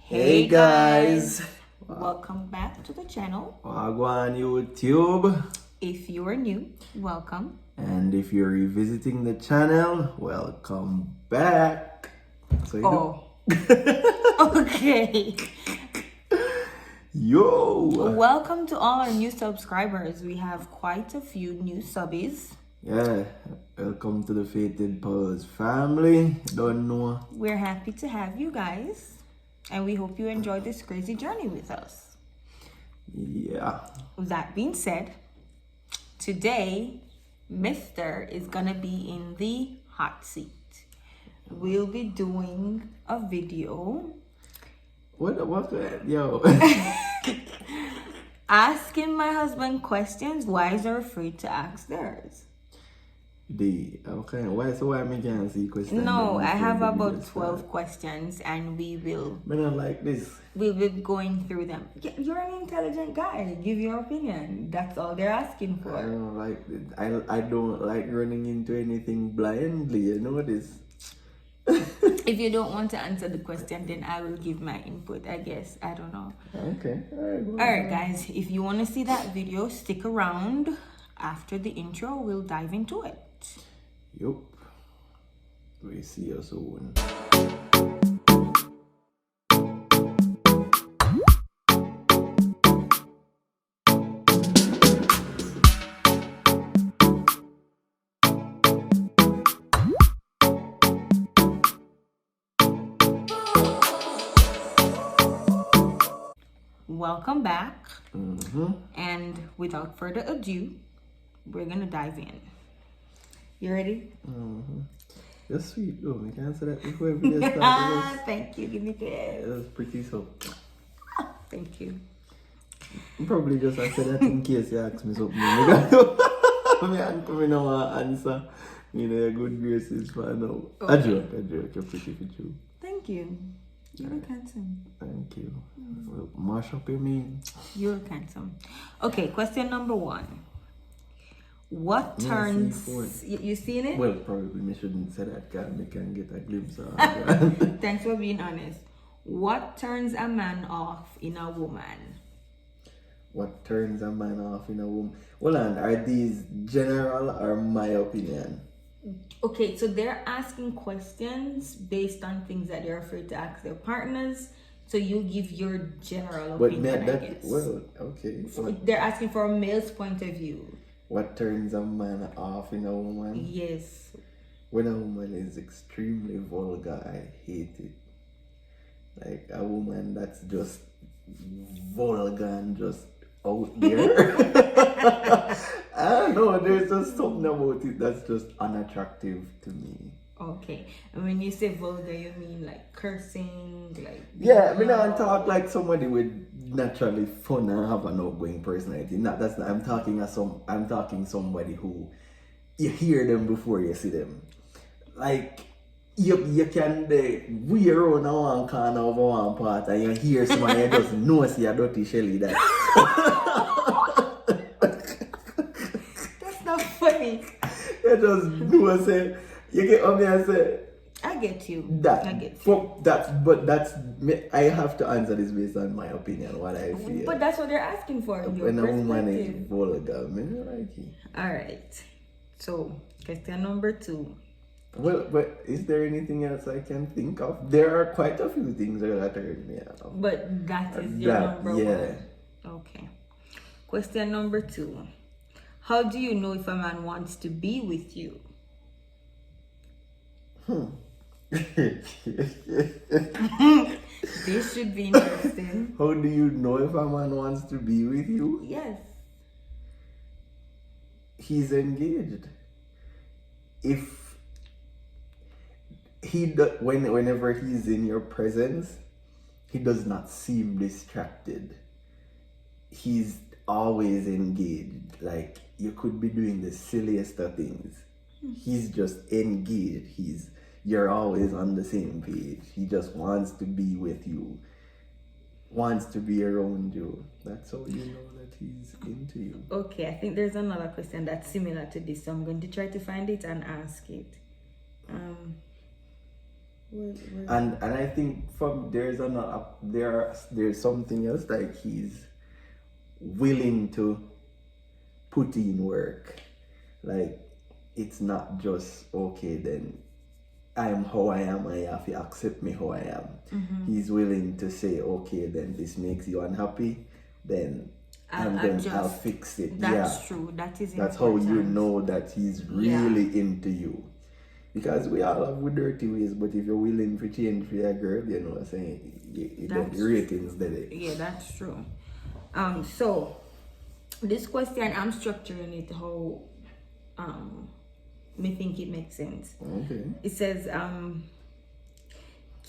Hey guys! Welcome back to the channel. Wagwan YouTube. If you are new, welcome. And if you're revisiting the channel, welcome back. So Okay. Yo! Welcome to all our new subscribers. We have quite a few new subbies. Yeah, welcome to the Fated Pulse family. Don't know. We're happy to have you guys. And we hope you enjoy this crazy journey with us. Yeah. With that being said, today, Mr. is gonna be in the hot seat. We'll be doing a video. What? Yo. Asking my husband questions wives are afraid to ask theirs. Okay, why me can't see questions? No, I have about 12 questions and we will not like this. We'll be going through them. You're an intelligent guy. Give your opinion. That's all they're asking for. I don't like it. I don't like running into anything blindly, you know this. If you don't want to answer the question, then I will give my input, I guess. I don't know. Okay. Alright guys, if you want to see that video, stick around. After the intro, we'll dive into it. Yup. We see you soon. Welcome back. And without further ado, we're gonna dive in. You ready? You're sweet though. I can't say that before we video started. Thank you. Give me It this. was pretty so. Thank you. Probably just I said that in case you ask me something. I'm coming on answer. You know, your good graces for now. Okay. A joke. You're pretty for you. Thank you. You look handsome. Thank you. Well, mash up your mean. You look handsome. Okay, question number 1. What turns... You seen it? Well, probably me shouldn't say that because we can get a glimpse of it. Thanks for being honest. What turns a man off in a woman? What turns a man off in a woman? Well, and are these general or my opinion? Okay, so they're asking questions based on things that they're afraid to ask their partners. So you give your general opinion, I guess. Well, okay. They're asking for a male's point of view. What turns a man off in a woman? Yes. When a woman is extremely vulgar, I hate it. Like a woman that's just vulgar and just out there. I don't know, there's just something about it that's just unattractive to me. Okay. And when you say vulgar, you mean like cursing, like... Yeah, I mean, I talk like somebody with naturally fun and have an outgoing personality. I'm talking somebody who you hear them before you see them. Like you can wear around one corner of one part and you hear somebody you just know see a dirty Shelly that. That's not funny. You just know say you get what me I say. I get you. I get you. I have to answer this based on my opinion, what I feel. But that's what they're asking for. When a woman is vulgar, I like it. Alright. So, question number 2. Well, but is there anything else I can think of? There are quite a few things that turn me off. But that is your number 1. Yeah. Okay. Question number 2. How do you know if a man wants to be with you? This should be interesting. How do you know if a man wants to be with you? Yes. He's engaged. If whenever he's in your presence, he does not seem distracted. He's always engaged. Like you could be doing the silliest of things. He's just engaged. You're always on the same page. He just wants to be with you, wants to be around you. That's how you know that he's into you. Okay, I think there's another question that's similar to this, so I'm going to try to find it and ask it. And I think from there's something else, like he's willing to put in work. Like, it's not just okay, then I'm how I am, I have to accept me how I am. He's willing to say, okay, then this makes you unhappy, then I'll fix it. That's true. That is That's important. how you know that he's really into you. Because we all have dirty ways, but if you're willing to change for your girl, you know what I'm saying, the ratings there. Yeah, that's true. So this question, I'm structuring it how me think it makes sense. Okay. It says,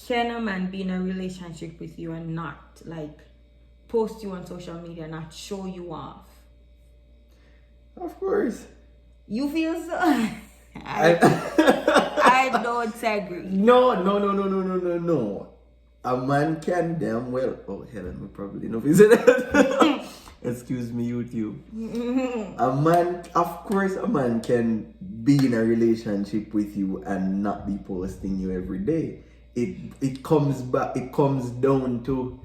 can a man be in a relationship with you and not like post you on social media, not show you off? Of course. You feel so? I don't agree. No. A man can damn well. Oh, Helen, we probably know if he said that. Excuse me, YouTube. A man, of course, a man can be in a relationship with you and not be posting you every day. It comes down to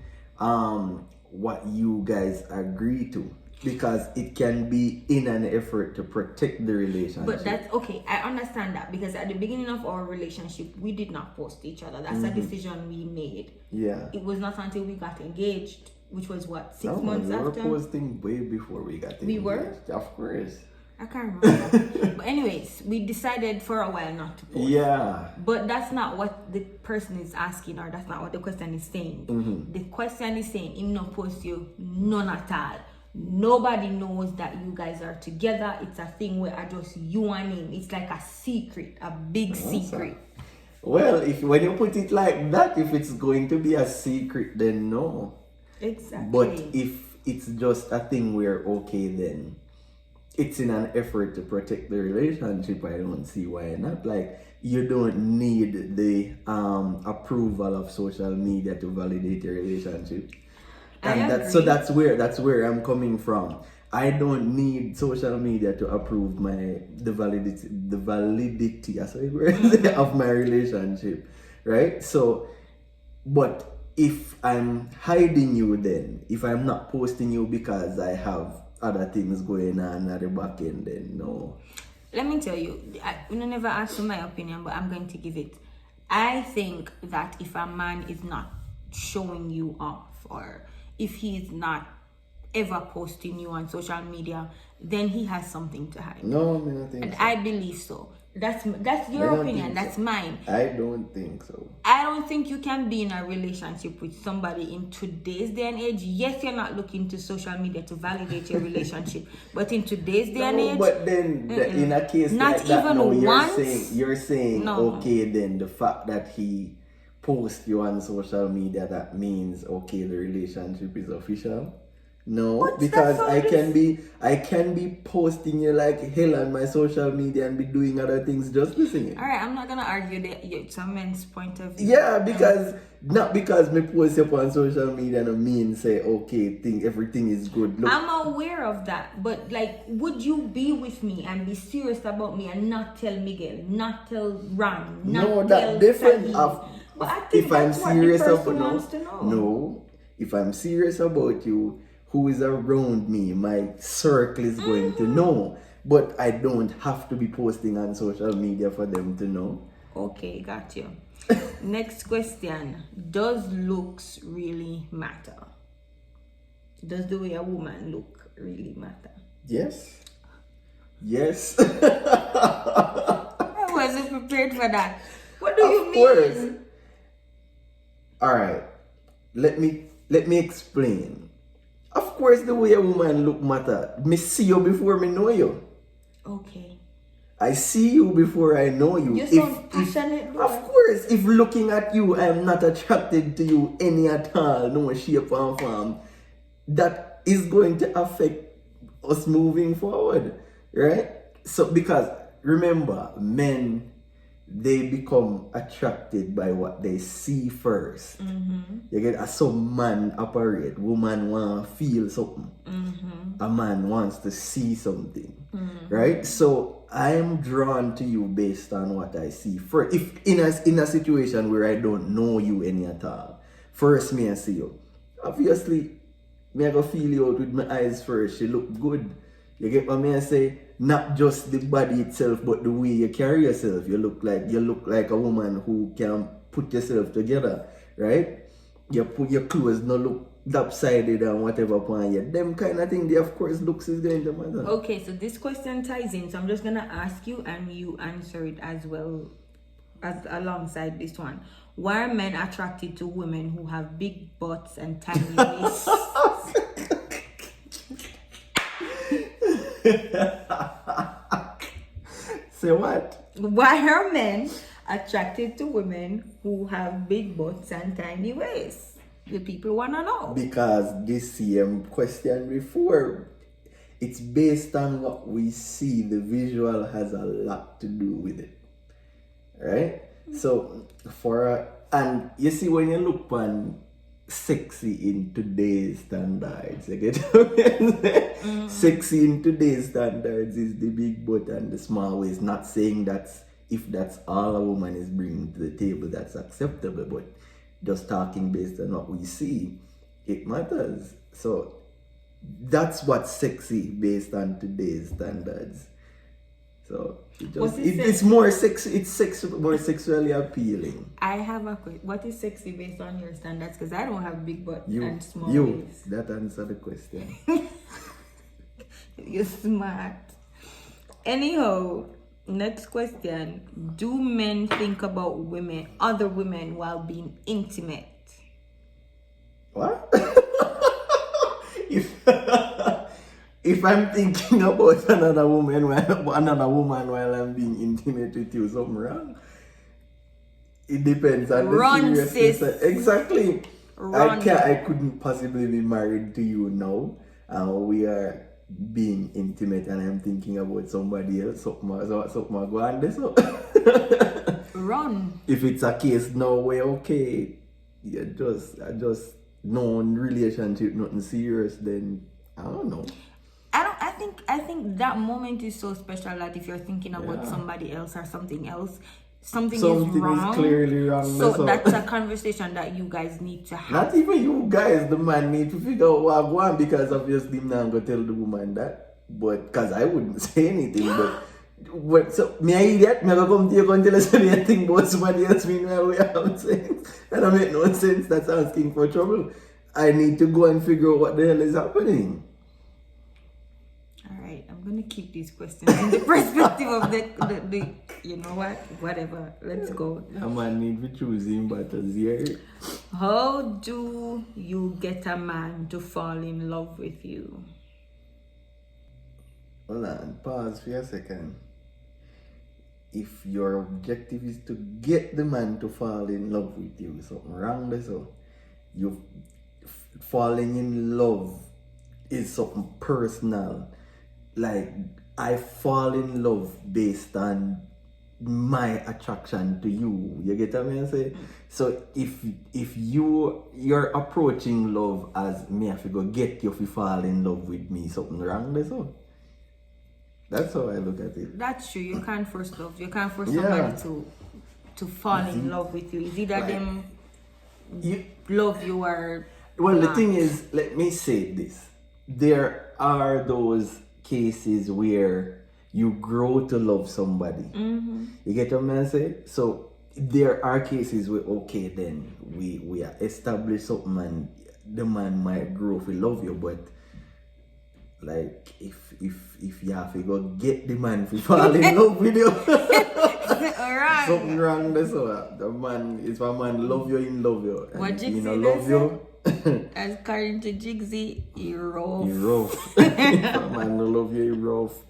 what you guys agree to. Because it can be in an effort to protect the relationship. But that's okay. I understand that, because at the beginning of our relationship, we did not post each other. That's a decision we made. Yeah. It was not until we got engaged, which was what, 6 months after? We were posting way before we got engaged. We were? Of course. I can't remember. But anyways, we decided for a while not to post. Yeah. But that's not what the person is asking, or that's not what the question is saying. The question is saying, him not post you, none at all. Nobody knows that you guys are together. It's a thing where I just you and him. It's like a secret, a big secret. Well, when you put it like that, if it's going to be a secret, then no. Exactly. But if it's just a thing where, okay, then it's in an effort to protect the relationship, I don't see why not. Like, you don't need the approval of social media to validate your relationship. And that's where I'm coming from. I don't need social media to approve the validity of my relationship, right? So, but if I'm hiding you, then if I'm not posting you because I have other things going on at the back end, then no. Let me tell you, I never asked for my opinion, but I'm going to give it. I think that if a man is not showing you off, or if he's not ever posting you on social media, then he has something to hide. No, I don't think and so. I believe so. That's your opinion. That's mine. I don't think so. I don't think you can be in a relationship with somebody in today's day and age. Yes, you're not looking to social media to validate your relationship, but in today's day and age, but then in a case not like that, even no, once. you're saying No. okay, then the fact that he posts you on social media, that means okay, the relationship is official. No, But because that's I can be posting you like hell on my social media and be doing other things just the same. All right, I'm not gonna argue some men's point of view. Yeah, because not because me post you up on social media and mean say okay, everything is good. Look, I'm aware of that, but like, would you be with me and be serious about me and not tell Miguel, not tell Ron, not no, tell that different Saeed? of But I think if I'm that's what serious the person about wants to know. no, if I'm serious about you, who is around me, my circle is going to know. But I don't have to be posting on social media for them to know. Okay, got you. Next question. Does looks really matter? Does the way a woman look really matter? Yes. Yes. I wasn't prepared for that. What do you mean? Of course. Alright. Let me explain. Of course, the way a woman look matter. Me see you before me know you. Okay. I see you before I know you. You sound passionate, boy. Of course, if looking at you, I am not attracted to you any at all, no shape or form, that is going to affect us moving forward, right? So, because remember, men, they become attracted by what they see first. You get some man operate, woman want to feel something. A man wants to see something, right? So I am drawn to you based on what I see. For if in a situation where I don't know you any at all, first me I see you. Obviously, me I go feel you out with my eyes first. You look good. You get what me I say? Not just the body itself, but the way you carry yourself. You look like a woman who can put yourself together, right? You put your clothes no look lopsided and whatever upon you. Them kind of thing, they of course looks is going to matter. Okay, so this question ties in, so I'm just gonna ask you and you answer it as well as alongside this one. Why are men attracted to women who have big butts and tiny waists? Say what? Why are men attracted to women who have big butts and tiny waists? The people wanna know. Because this same question before, it's based on what we see. The visual has a lot to do with it, right? So and you see when you look on sexy in today's standards, you get what I'm saying? Sexy in today's standards is the big butt and the small waist. Not saying if that's all a woman is bringing to the table, that's acceptable, but just talking based on what we see, it matters. So that's what's sexy based on today's standards. So it's more sexy. It's more sexually appealing. I have a question. What is sexy based on your standards? Because I don't have big butt and small waist. That answer the question. You're smart. Anyhow, next question. Do men think about other women while being intimate? What? If I'm thinking about another woman while I'm being intimate with you, something wrong. It depends on the seriousness. Exactly. I couldn't possibly be married to you now. We are being intimate and I'm thinking about somebody else. Something go on this. Run. If it's a case now where okay, I just no relationship, nothing serious, then I don't know. I think that moment is so special that if you're thinking about somebody else or something else, something is wrong. Is clearly wrong. So that's a conversation that you guys need to have. Not even you guys, the man need to figure out what I want, because obviously I'm not gonna tell the woman that. But because I wouldn't say anything, but so me an idiot, me gonna come to you and tell us anything about somebody else meanwhile we have saying. That don't make no sense. That's asking for trouble. I need to go and figure out what the hell is happening. Alright, I'm gonna keep these questions in the perspective of the you know what? Whatever. Let's go. A man need to choose him battles here. How do you get a man to fall in love with you? Hold on, pause for a second. If your objective is to get the man to fall in love with you, something wrong there. So you falling in love is something personal. Like I fall in love based on my attraction to you. You get what I say? So if you're approaching love as me, I go get you to fall in love with me, something wrong there. So that's how I look at it. That's true. You can't force love. You can't force somebody to fall in love with you. It's either them love you or well, the thing is, let me say this. There are those cases where you grow to love somebody. You get what I'm saying? So there are cases where okay, then we establish something and the man might grow to love you, but like if you have to go get the man to fall in love with you, alright. something wrong there. So the man, if a man love you, he love you. And what he not love you. As according to Jigsy, he rough. He rough. If a man don't love you, he rough.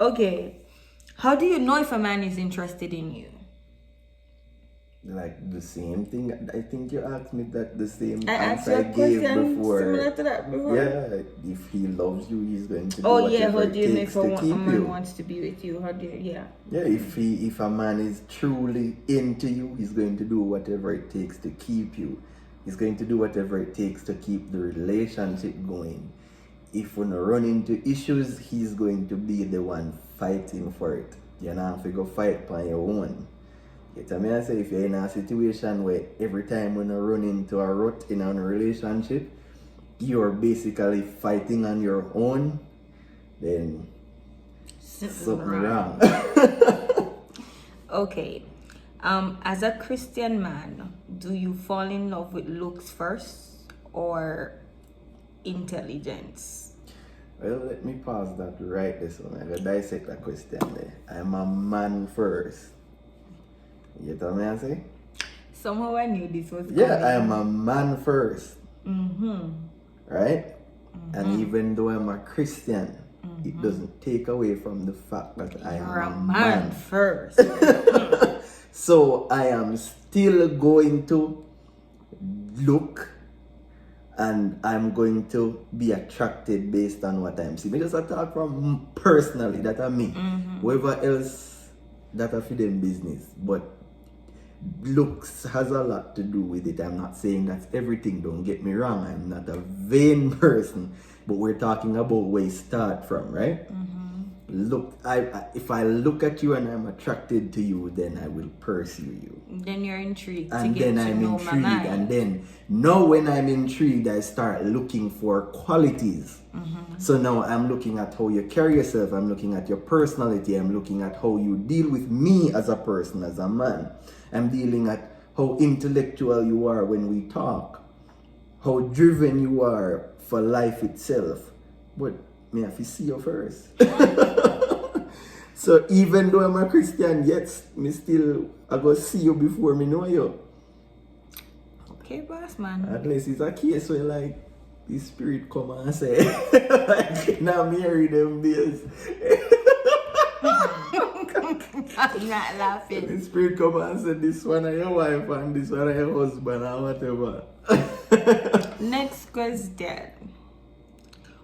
Okay. How do you know if a man is interested in you? Like the same thing. I think you asked me that the same I asked answer you I a gave question before. similar to that before. Yeah, if he loves you, he's going to do How whatever do you know it takes if to a keep man you. wants to be with you? How do you, Yeah, if a man is truly into you, he's going to do whatever it takes to keep you. He's going to do whatever it takes to keep the relationship going. if we run into issues, he's going to be the one fighting for it. You don't have to go fight on your own. You tell me, I say, if you're in a situation where every time when you run into a rut in a relationship, you're basically fighting on your own, then something wrong. Okay. As a Christian man, do you fall in love with looks first or intelligence? Well, let me pause that right this one. I'm going to dissect that question there. I'm a man first. You get what I say? Somehow I knew this was coming. Yeah, I'm a man first. Mm-hmm. Right? And even though I'm a Christian, it doesn't take away from the fact that I am You're a a man. man first. So I am still going to look and I'm going to be attracted based on what I'm seeing. Because I talk from personally, that I me. Whoever else that I feed them business. But looks has a lot to do with it. I'm not saying that's everything, don't get me wrong. I'm not a vain person. But we're talking about where you start from, right? Look, if I look at you and I'm attracted to you, then I will pursue you. Then you're intrigued And to get then to I'm know intrigued. my mind. And then now when I'm intrigued, I start looking for qualities. So now I'm looking at how you carry yourself. I'm looking at your personality. I'm looking at how you deal with me as a person, as a man. I'm dealing at how intellectual you are when we talk. How driven you are for life itself. But me have to see you first. So even though I'm a Christian, yet me still I go see you before me know you. Okay, boss man. At least it's a case where like the spirit come and say like, now marry them bills. I'm not laughing. The spirit come and say this one is your wife and this one is your husband or whatever. Next question.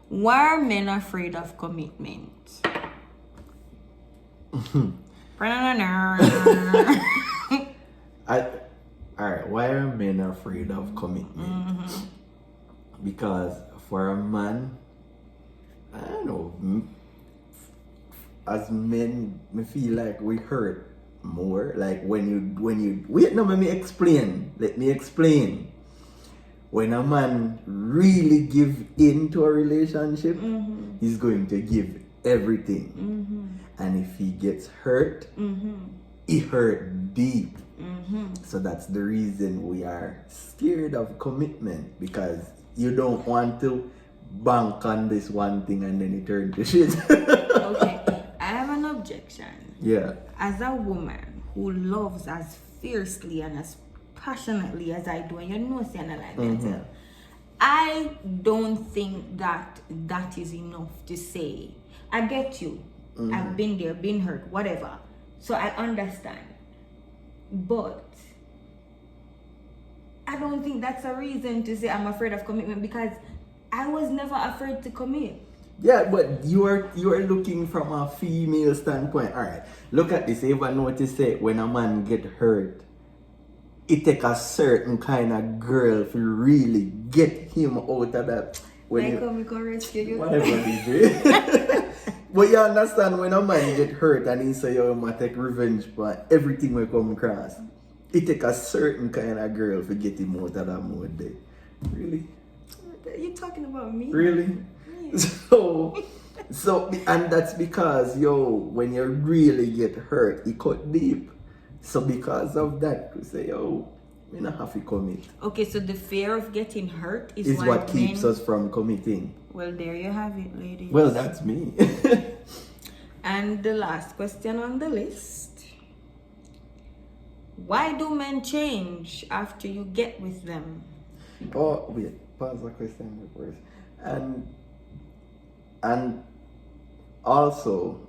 Why are men afraid of commitment? Alright, why are men afraid of commitment? Because for a man, I don't know, as men, me feel like we hurt more. Like when you wait, no, let me explain. When a man really give into a relationship, he's going to give everything. And if he gets hurt, he hurt deep. So that's the reason we are scared of commitment, because you don't want to bank on this one thing and then it turns to shit. Okay, I have an objection. Yeah. As a woman who loves as fiercely and as passionately as I do, and you know, saying like that, I don't think that is enough to say, I get you. I've been there, been hurt, whatever. So I understand. But I don't think that's a reason to say I'm afraid of commitment, because I was never afraid to commit. Yeah, but you are looking from a female standpoint. Alright, look at this. You ever notice it when a man get hurt, it take a certain kind of girl to really get him out of that. When we can rescue you. Whatever DJ. But you understand, when a man get hurt and he say you might take revenge for everything will come across, it take a certain kind of girl to get him out of that mode there. Really? Are you talking about me? Really? So and that's because when you really get hurt, it cut deep. So because of that, you say, we not have to commit. Okay, so the fear of getting hurt is what keeps us from committing. Well, there you have it, ladies. Well, that's me. And the last question on the list. Why do men change after you get with them? Oh, wait. Pause the question first. And also,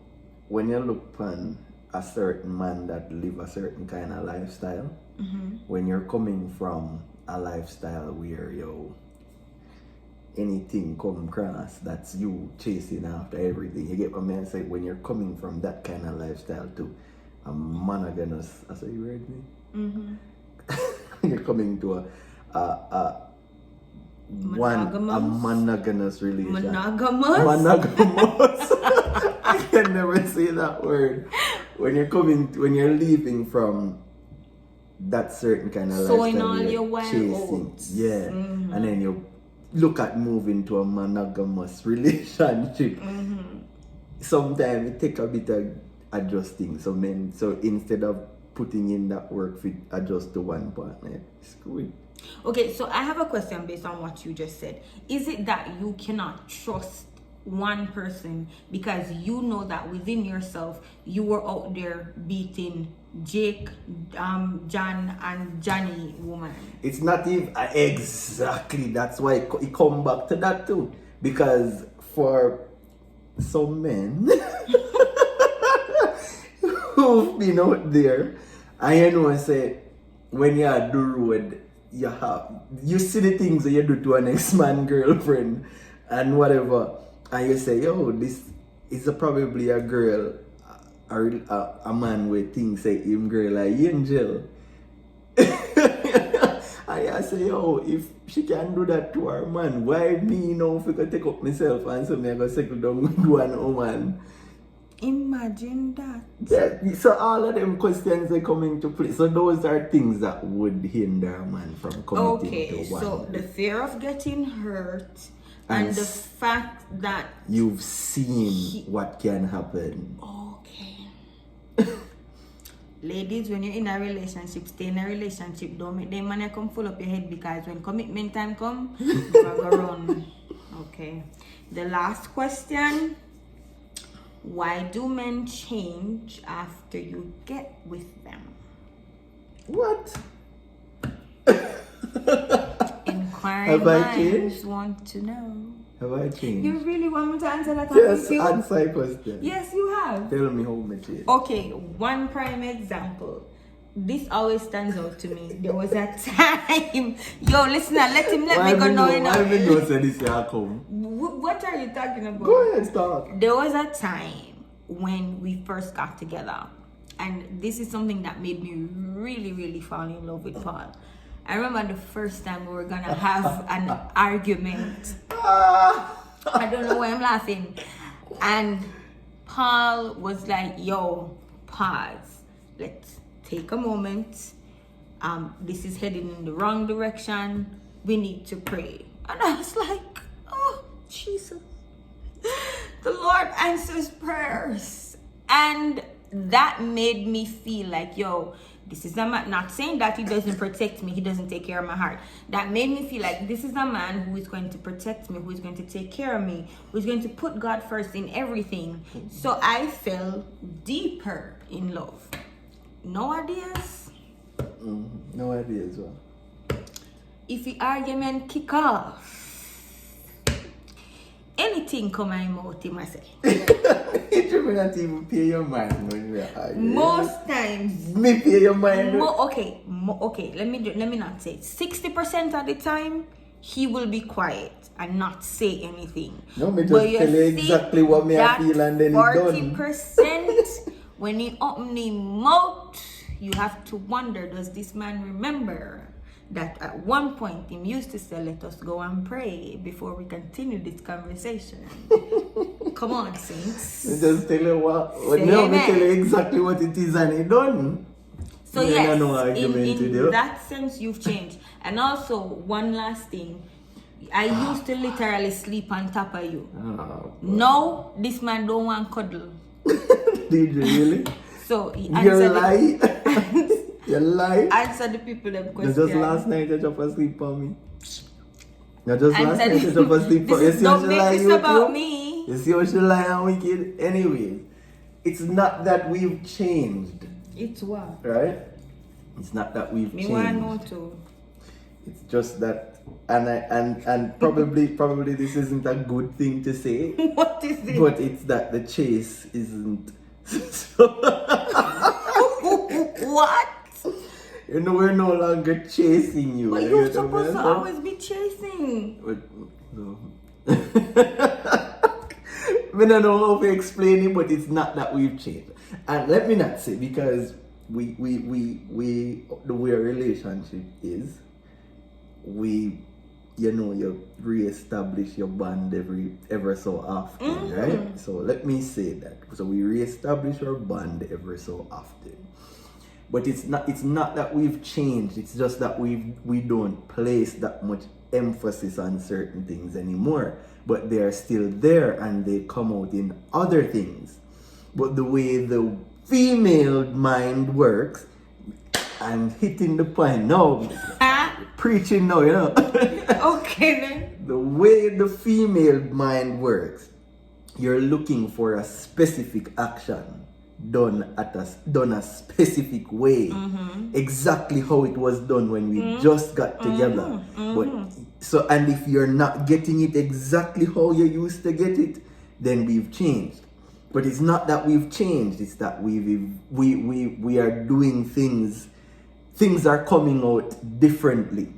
when you look upon a certain man that live a certain kind of lifestyle, when you're coming from a lifestyle where anything come across, that's you chasing after everything. You get what I mean? Say, when you're coming from that kind of lifestyle to a monogamous, I say, you heard me? You're coming to a monogamous relationship. Monogamous? Monogamous. I can never say that word. When you're leaving from that certain kind of Sowing lifestyle, all you're your wild chasing. oats. Yeah. And then you look at moving to a monogamous relationship. Sometimes it take a bit of adjusting. So instead of putting in that work to adjust to one partner, it's good. Okay, so I have a question based on what you just said. Is it that you cannot trust one person because you know that within yourself you were out there beating Jake, John, and Johnny woman? It's not even exactly. That's why it come back to that too. Because for some men who've been out there, I know I say when you're at the road, you see the things that you do to an ex-man girlfriend and whatever, and you say, yo, this is probably a girl or a man with things say him girl like angel. I say, yo, if she can do that to her man, why me now if I can take up myself and so me I go settle down with one woman? Imagine that. Yeah, so all of them questions are coming to play. So those are things that would hinder a man from committing to one. So the fear of getting hurt and the fact that you've seen what can happen. Okay. Ladies, when you're in a relationship, stay in a relationship. Don't make them man come full up your head, because when commitment time come, you go run. Okay. The last question. Why do men change after you get with them? What? Inquiring minds want to know. Have I changed? You really want me to answer that? Yes, answer a question. Yes, you have. Tell me how much it is. Okay, one prime example. This always stands out to me. There was a time. Yo, listen, let me go know. Why me know say this year come? What are you talking about? Go ahead, start. There was a time when we first got together, and this is something that made me really, really fall in love with Paul. I remember the first time we were gonna have an argument. I don't know why I'm laughing. And Paul was like, yo, pause. Let's take a moment. This is heading in the wrong direction. We need to pray. And I was like, oh, Jesus. The Lord answers prayers. And that made me feel like, yo, this is a man, not saying that he doesn't protect me, he doesn't take care of my heart. That made me feel like this is a man who is going to protect me, who is going to take care of me, who is going to put God first in everything. So I fell deeper in love. No ideas? No ideas, well. If the argument kick off, anything come out mouth, I say. You may not even pay your mind when we are arguing. Most times. Me pay your mind. Okay, let me not say it. 60% of the time, he will be quiet and not say anything. No, me just tell you exactly what me I feel and then it's done. 40%, when he open his mouth, you have to wonder, does this man remember that at one point he used to say, let us go and pray before we continue this conversation? Come on, saints. Just tell you what now me tell you exactly what it is and it done. So yes, in that sense you've changed. And also, one last thing. I used to literally sleep on top of you. Now, this man don't want cuddle. Did you really? So he you lie. You lie. Answer the people them question. Just last night you just asleep on me. You just last night you just asleep on me. You see how she lie you about me. You see how she lie and wicked? Anyway, it's not that we've changed. It's what? Right? It's not that we've changed. Me want know too. It's just that, and probably this isn't a good thing to say. What is it? But it's that the chase isn't. What? You know, we're no longer chasing you. But you're supposed to always be chasing. No. I don't know how to explain it, but it's not that we've changed. And let me not say, because we the way a relationship is, we you re-establish your bond ever so often, right? So let me say that. So we re-establish our bond ever so often. But it's not that we've changed, it's just that we don't place that much emphasis on certain things anymore. But they're still there and they come out in other things. But the way the female mind works, I'm hitting the point now. Preaching now, Okay then. The way the female mind works, you're looking for a specific action done a specific way, exactly how it was done when we just got together. But so, and if you're not getting it exactly how you used to get it, then we've changed. But it's not that we've changed, it's that we are doing things are coming out differently.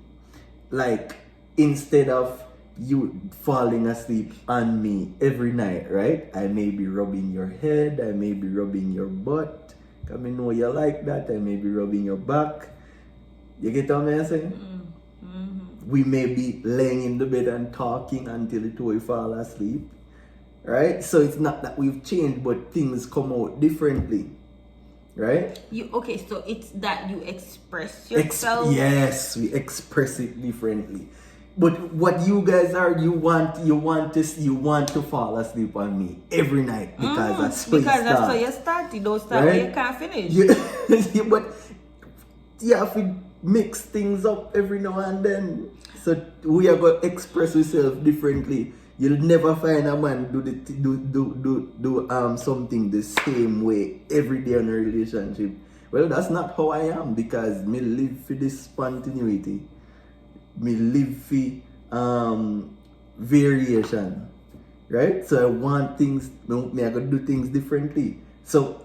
Like, instead of you falling asleep on me every night, right? I may be rubbing your head, I may be rubbing your butt, because I know you like that. I may be rubbing your back. You get what I'm saying? We may be laying in the bed and talking until we fall asleep, right? So it's not that we've changed, but things come out differently, right? So it's that you express yourself. Yes, we express it differently. But what you guys are, you want to fall asleep on me every night because that's how you start. You don't start where you can't finish. Yeah, but you have to mix things up every now and then. So we are going to express ourselves differently. You'll never find a man do something the same way every day in a relationship. Well, that's not how I am, because me live for this spontaneity. Me live for variation, right? So I want things. Me I gotta do things differently. So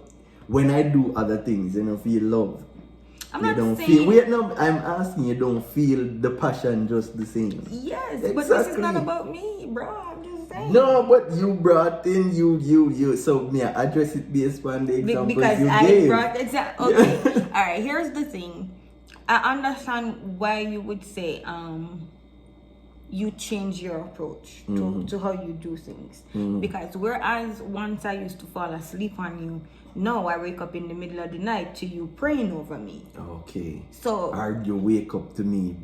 when I do other things, feel love. I'm asking, you don't feel the passion just the same. Yes, exactly. But this is not about me, bro. I'm just saying. No, but you brought in you. So me I address it based on the examples because you I gave. brought exactly. Okay, all right. Here's the thing. I understand why you would say you change your approach to how you do things. Because whereas once I used to fall asleep on you, now I wake up in the middle of the night to you praying over me. Okay. So or you wake up to me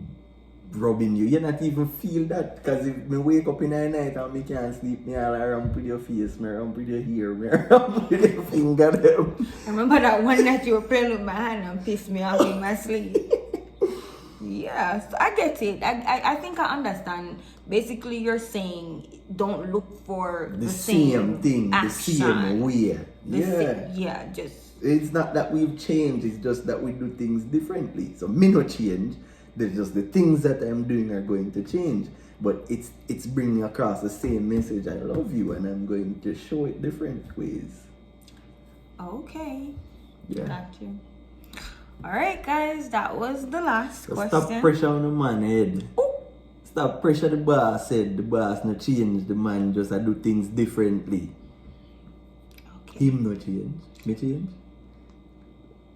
rubbing you. You not even feel that, because if me wake up in the night and me can't sleep, me all around with your face, me around with your hair, me around with your finger them. I remember that one night you were playing with my hand and pissed me off in my sleep. Yeah, so I get it. I think I understand. Basically, you're saying don't look for the same thing, action. the same way. It's not that we've changed, it's just that we do things differently. So me no change. There's just the things that I'm doing are going to change. But it's bringing across the same message, I love you, and I'm going to show it different ways. Okay. Yeah. Got you. Alright guys, that was the last question. Stop pressure on the man head. Ooh. Stop pressure the boss head. The boss no change, the man just do things differently. Okay. Him no change. Me change.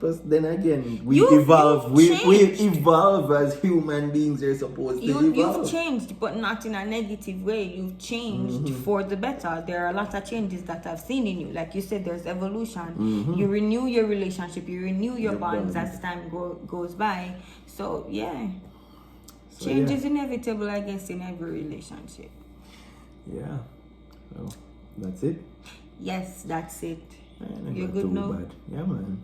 Plus then again, we evolve. We evolve as human beings are supposed to evolve. You've changed, but not in a negative way. You've changed for the better. There are a lot of changes that I've seen in you. Like you said, there's evolution. You renew your relationship. You renew your bonds as time goes by. So yeah. Change is inevitable, I guess, in every relationship. Yeah. So that's it. Yes, that's it. Man, you're good now. Bad. Yeah, man.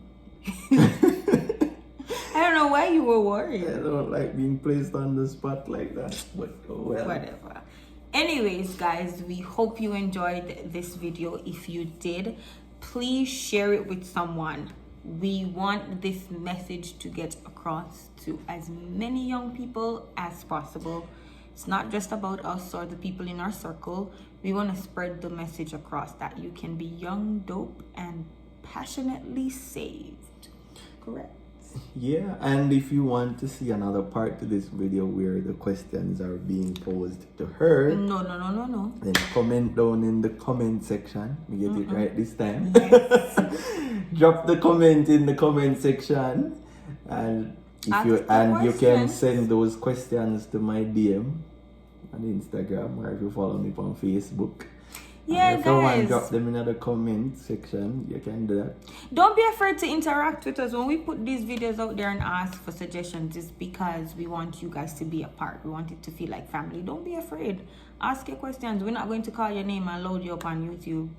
I don't know why you were worried. I don't like being placed on the spot like that, but oh well. Whatever. Anyways, guys, we hope you enjoyed this video. If you did, please share it with someone. We want this message to get across to as many young people as possible. It's not just about us or the people in our circle. We want to spread the message across that you can be young, dope, and passionately saved. Correct? Yeah, and if you want to see another part to this video where the questions are being posed to her, no, then comment down in the comment section. We get it right this time. Drop the comment in the comment section, and you can send those questions to my DM. on Instagram, or if you follow me on Facebook. Yeah, if you want to guys. drop them in the comment section, you can do that. Don't be afraid to interact with us when we put these videos out there and ask for suggestions. It's because we want you guys to be a part. We want it to feel like family. Don't be afraid. Ask your questions. We're not going to call your name and load you up on YouTube.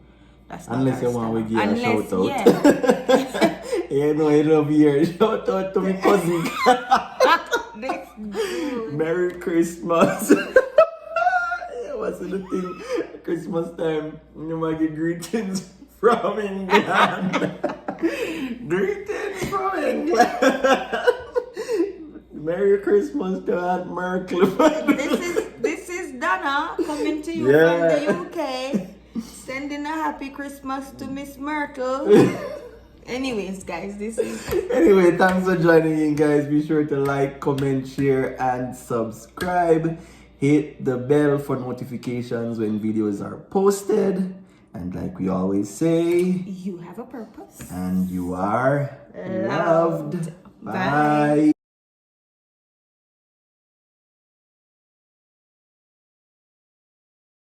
That's not Unless our you want style. to give a shout out. Yeah. You know I love you. Shout out to my cousin. This dude. Merry Christmas. What's the thing? Christmas time, you might get greetings from England. Greetings from England. Merry Christmas to Aunt Merkel. This is Donna coming to you from the UK, sending a happy Christmas to Miss Myrtle. Anyways, guys, this is... Anyway, thanks for joining in, guys. Be sure to like, comment, share, and subscribe. Hit the bell for notifications when videos are posted. And like we always say, You have a purpose. and you are loved. Bye. Bye.